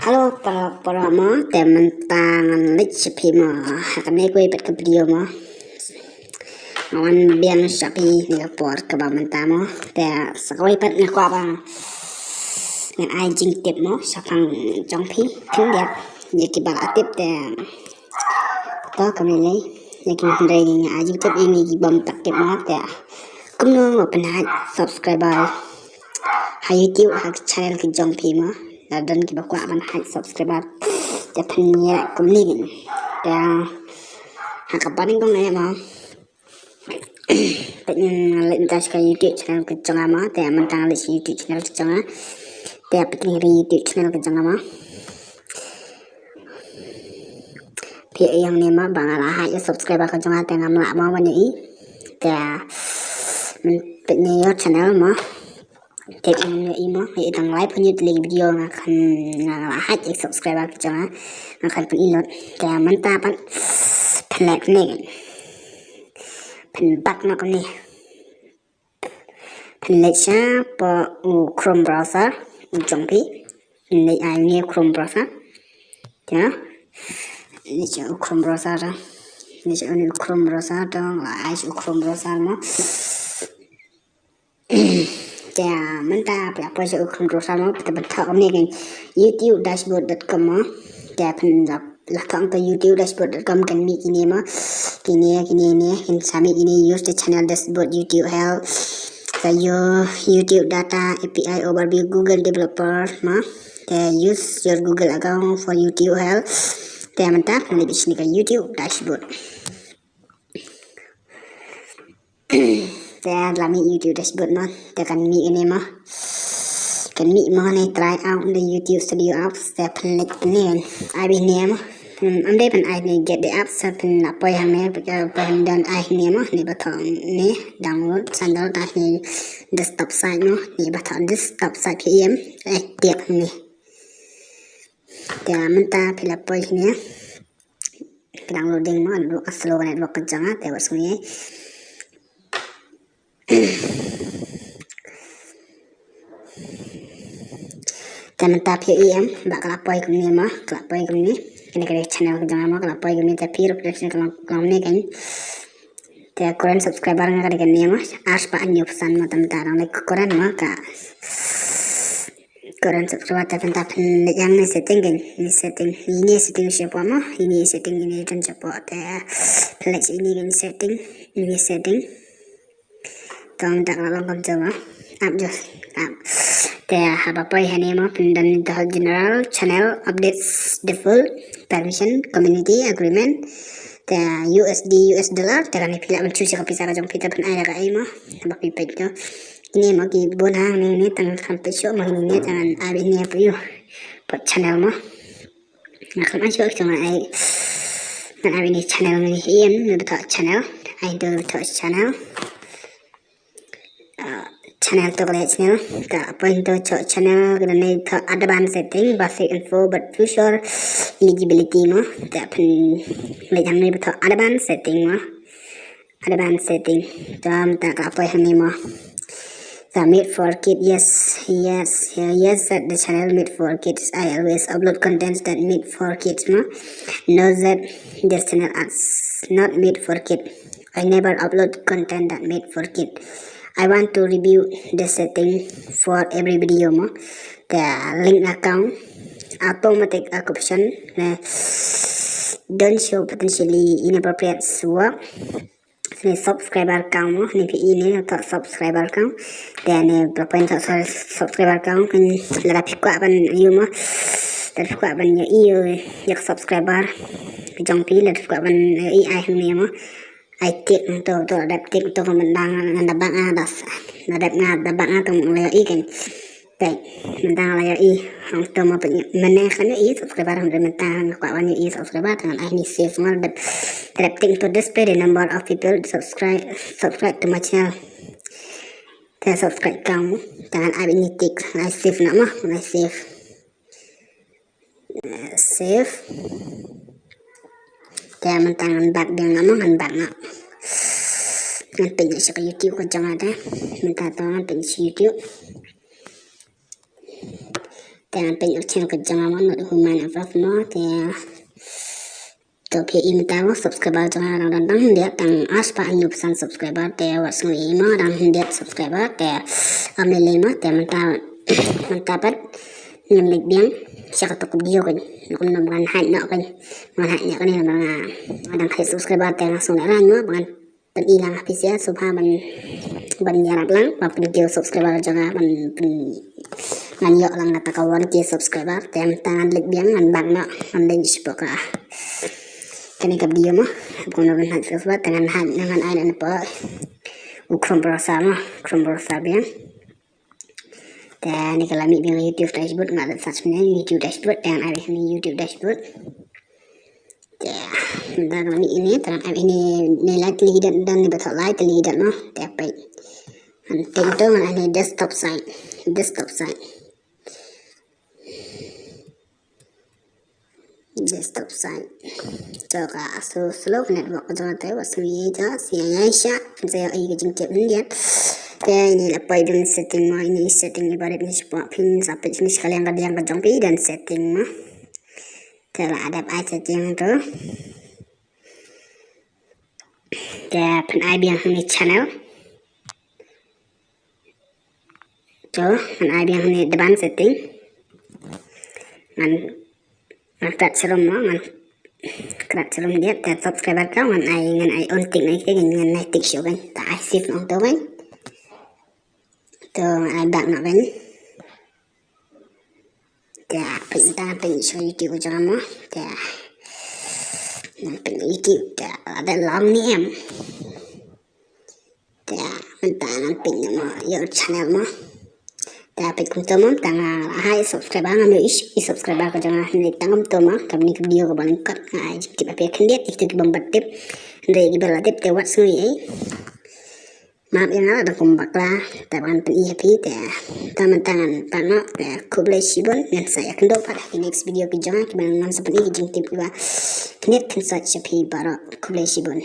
Halo para mo teman tangan lichipi mo hakane ko ipet ke video mo awan biang sapi ni por ke ba mentamo te sakoi pet ni kwa bang ngan ai jing tip mo sakang jong pi thing dia ye ki bal atip te to kamele ye ki ndai ni ai jing tip ini ki bam tak tip mo te kumno mo penat subscriber ha YouTube ha channel ki jong pi mo dan kita kuat ban hai subscriber Japan ya kumni ya hakapan kong na ma pengen lintas ke YouTube channel ke jong ama te mentang le YouTube channel ke jong te pengen YouTube channel ke jong ama pi yang ni ma bang ala hai subscriber ke jong te ngam la ma ni te pengen channel ma take yang imo itang live punya tele video akan hat subscriber ke jangan akan penilot kayak mantap penek nih penbak nak ni penek siapa Chrome browser jongpi ini ini Chrome browser ya ini Chrome browser ini Chrome browser dong lah Chrome browser mah ya mantap ya apa sih Chrome browser mau kita bentuk ni kan YouTube dashboard.com ya penjap lakang ke YouTube dashboard.com kan mi kini mah kini ni kan sami ini use the channel dashboard YouTube help kayo YouTube data API overview Google developer mah use your Google account for YouTube help ya mantap ni di sini kan YouTube dashboard saya lami YouTube dashboard mah kan mi ini mah kan mi mah ni try out the YouTube studio apps saya pelik ni I be ni mah amde pen I ni get the apps pen apa yang ni pen dan I ni mah ni batang ni download sandal dah ni desktop site mah ni batang desktop site PM tiap ni ya mentah pila apa ni downloading mah lu slow kan lu kencang ah tewak sini Teman tapi bakal apa ikut ni mah kelapa ikut ni kena channel ke jangan mah kelapa ikut ni tapi reproduction kalau ni kan te Korean subscriber nga kada ni mah ars pa anyo pesan mah teman like Korean mah ka Korean subscriber tapi yang ni setting kan ini setting siapa mah ini setting ini kan siapa te flex ini kan setting ini setting tong tak lalang kam jama up just up there have a pay hani ma pindan the general channel updates default permission community agreement the USD US dollar terani pila mencuci ka pisa ka jong pita pen aya ka ai ma ba pi pet ko ini ma ki bon hang ni tang sampai show ma ni jangan abi ni apa yo pot channel ma nak kan show jangan ai kan abi ni channel ni ni betul channel ai do betul channel channel to kalian channel tak apa itu channel kerana itu advance setting basic info but future eligibility mah tak pen macam ni betul advance setting jam tak apa yang ni mah made for kids yes that the channel made for kids I always upload contents that made for kids mah know that this channel is not made for kids I never upload content that made for kids I want to review the setting for every video mo. The link account automatic option don't show potentially inappropriate work. Ni subscriber count mo ni ini atau subscriber count dan berapa yang subscriber count kan lebih kuat ban you mo lebih kuat ban you yang subscriber jong pi lebih kuat ban AI ni mo I take untuk adaptif untuk menang ngadabang adas ngadabang atau mulai ikan baik mentang layar untuk mau menaikkan subscriber untuk mentang kawan subscriber dengan ini save mal adapting to display the number of people subscribe to my channel dan subscribe kamu dengan ini tick I save nama I save dan mentang bak dia nama bak nak pengen siapa YouTube kan jangan ada minta tolong pengen YouTube Tangan pengen channel ke jangan mana human apa te to pe im tawo subscriber jangan orang dan dia tang aspa anu pesan subscriber te was ngi ma dan dia subscriber te amele ma te mentapat ngemik biang siapa tu video kan nak bukan hanya nak kan hanya kan yang ada kai subscriber te langsung nak ranyo bukan penilang habis ya subha ban yarat lang pa video subscriber jangan ban yok lang nata kawan ke subscriber tem tangan lik biang man bang nak den spoka kini ke video mah bukan orang hat subscriber tangan hat dengan ai dan apa ukrom browser biang dan ni kalau mi biang YouTube dashboard nggak ada search punya YouTube dashboard dan ada ini YouTube dashboard ya dan ini tangan ini nilai terlihat dan ni betul lah terlihat no tapi tentu ini desktop site coba slow network jangan tahu wasmi aja siapa saya ini jengkep lihat ini lepas itu setting mah ini setting ibarat ni semua pin sampai sini sekalian ada yang kejampi dan setting mah telah ada setting tu dan pen IBM ni channel tu pen IBM ni depan setting kat serum mah kat serum dia dan subscriber kau ngan ai on tik ni ngan ai tik show kan tak ai save on tu kan tu ai bak nak kan dia pengen show YouTube jangan mah dia pengen YouTube dia ada long ni em dia mentang pengen mah your channel mah tapi kuntum tanga hai subscriber ngambil subscriber ko jangan ni tangam toma kami ni video ko balangkat ai tip apa kendiat itu ki bombatip ndai ki belatip te wat sui maaf yang ada kumbak lah tapi pen IP te tangan pano te kublai sibon dan saya akan pada di next video ki jangan ki balang seperti ki jing tip ba kendiat kan saja pi bara kublai sibon